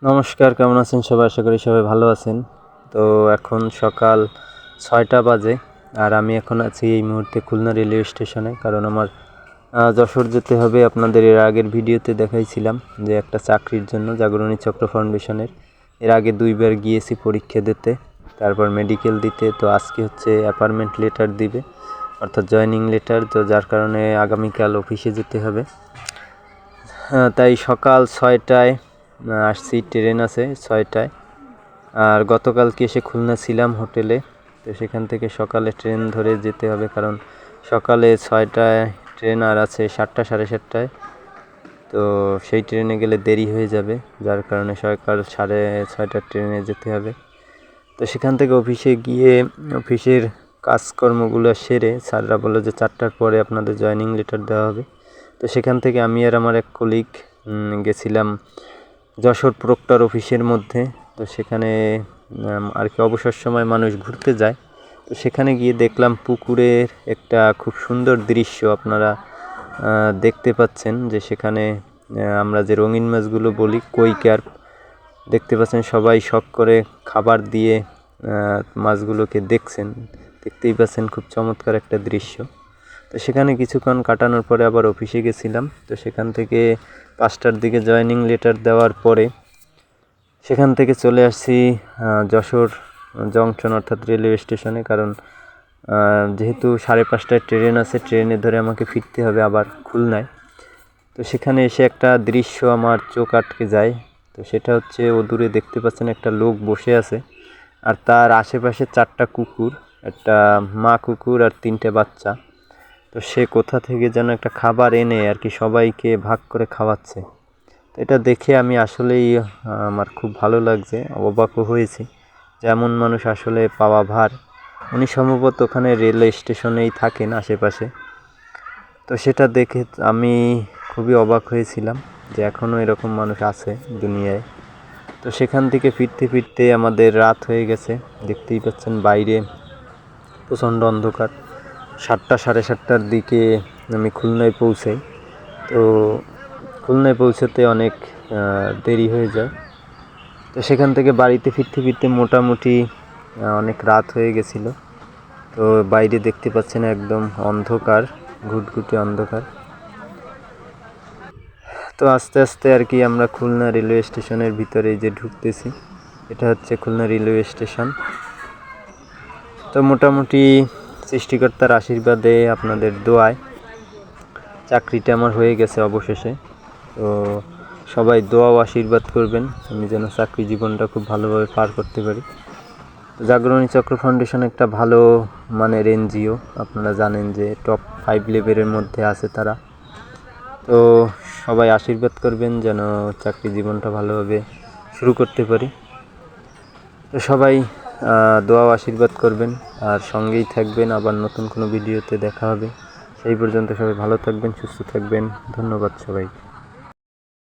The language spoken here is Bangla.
নমস্কার, কেমন আছেন সবাই? আশা করি সবাই ভালো আছেন। তো এখন সকাল ৬টা বাজে আর আমি এখন আছি এই মুহূর্তে খুলনা রেলওয়ে স্টেশনে, কারণ আমার যশোর যেতে হবে। আপনাদের এর আগের ভিডিওতে দেখাইছিলাম যে একটা চাকরির জন্য জাগরণী চক্র ফাউন্ডেশনের এর আগে 2বার গিয়েছি পরীক্ষা দিতে, তারপর মেডিকেল দিতে। তো আজকে হচ্ছে অ্যাপয়েন্টমেন্ট লেটার দিবে, অর্থাৎ জয়েনিং লেটার। তো যার কারণে আগামীকাল অফিসে যেতে হবে। তাই সকাল 6টায় আসছি, ট্রেন আছে 6টায়। আর গতকালকে এসে খুলনা ছিলাম হোটেলে, তো সেখান থেকে সকালে ট্রেন ধরে যেতে হবে, কারণ সকালে 6টায় ট্রেন আর আছে 7টা সাড়ে 7টায়। তো সেই ট্রেনে গেলে দেরি হয়ে যাবে, যার কারণে সকাল 6:30টার ট্রেনে যেতে হবে। তো সেখান থেকে অফিসে গিয়ে অফিসের কাজকর্মগুলো সেরে স্যাররা বললো যে 4টার পরে আপনাদের জয়েনিং লেটার দেওয়া হবে। তো সেখান থেকে আমি আর আমার এক কলিগ গেছিলাম যশোর প্রক্টর অফিসের মধ্যে। তো সেখানে আর কি অবসর সময় মানুষ ঘুরতে যায়। তো সেখানে গিয়ে দেখলাম পুকুরের একটা খুব সুন্দর দৃশ্য। আপনারা দেখতে পাচ্ছেন যে সেখানে আমরা যে রঙিন মাছগুলো বলি কই কার্প, দেখতে পাচ্ছেন সবাই শখ করে খাবার দিয়ে মাছগুলোকে দেখতেই পাচ্ছেন, খুব চমৎকার একটা দৃশ্য। তো সেখানে কিছুক্ষণ কাটানোর পরে আবার অফিসে গেছিলাম। তো সেখান থেকে 5টার দিকে জয়েনিং লেটার দেওয়ার পরে সেখান থেকে চলে আসছি যশোর জংশন অর্থাৎ রেলওয়ে স্টেশনে, কারণ যেহেতু 5:30টায় ট্রেন আছে, ট্রেনে ধরে আমাকে ফিরতে হবে আবার খুলনায়। তো সেখানে এসে একটা দৃশ্য আমার চোখ আটকে যায়। তো সেটা হচ্ছে দূরে দেখতে পাচ্ছেন একটা লোক বসে আছে, আর তার আশেপাশে 4টা কুকুর, একটা মা কুকুর আর 3টে বাচ্চা। তো সে কোথা থেকে যেন একটা খাবার এনে আর কি সবাইকে ভাগ করে খাওয়াচ্ছে। তো এটা দেখে আমি আসলেই আমার খুব ভালো লাগছে, অবাকও হয়েছি যে এমন মানুষ আসলে পাওয়া ভার। উনি সম্ভবত ওখানে রেল স্টেশনেই থাকেন আশেপাশে। তো সেটা দেখে আমি খুবই অবাক হয়েছিলাম যে এখনও এরকম মানুষ আছে দুনিয়ায়। তো সেখান থেকে ফিরতে ফিরতে আমাদের রাত হয়ে গেছে, দেখতেই পাচ্ছেন বাইরে প্রচণ্ড অন্ধকার। 7টা সাড়ে 7টার দিকে আমি খুলনায় পৌঁছাই। তো খুলনায় পৌঁছাতে অনেক দেরি হয়ে যায়। তো সেখান থেকে বাড়িতে ফিরতে ফিরতে মোটামুটি অনেক রাত হয়ে গেছিল। তো বাইরে দেখতে পাচ্ছেন একদম অন্ধকার, ঘুটঘুটে অন্ধকার। তো আস্তে আস্তে আর কি আমরা খুলনা রেলওয়ে স্টেশনের ভিতরে যে ঢুকতেছি, এটা হচ্ছে খুলনা রেলওয়ে স্টেশন। তো মোটামুটি সৃষ্টিকর্তার আশীর্বাদে আপনাদের দোয়ায় চাকরিটা আমার হয়ে গেছে অবশেষে। তো সবাই দোয়া ও আশীর্বাদ করবেন আমি যেন চাকরি জীবনটা খুব ভালোভাবে পার করতে পারি। জাগরণী চক্র ফাউন্ডেশন একটা ভালো মানের এনজিও, আপনারা জানেন যে টপ 5 লেভেলের মধ্যে আছে তারা। তো সবাই আশীর্বাদ করবেন যেন চাকরি জীবনটা ভালোভাবে শুরু করতে পারি। তো সবাই দোয়া ও আশীর্বাদ করবেন আর সঙ্গেই থাকবেন। আবার নতুন কোনো ভিডিওতে দেখা হবে। সেই পর্যন্ত সবাই ভালো থাকবেন, সুস্থ থাকবেন। ধন্যবাদ সবাইকে।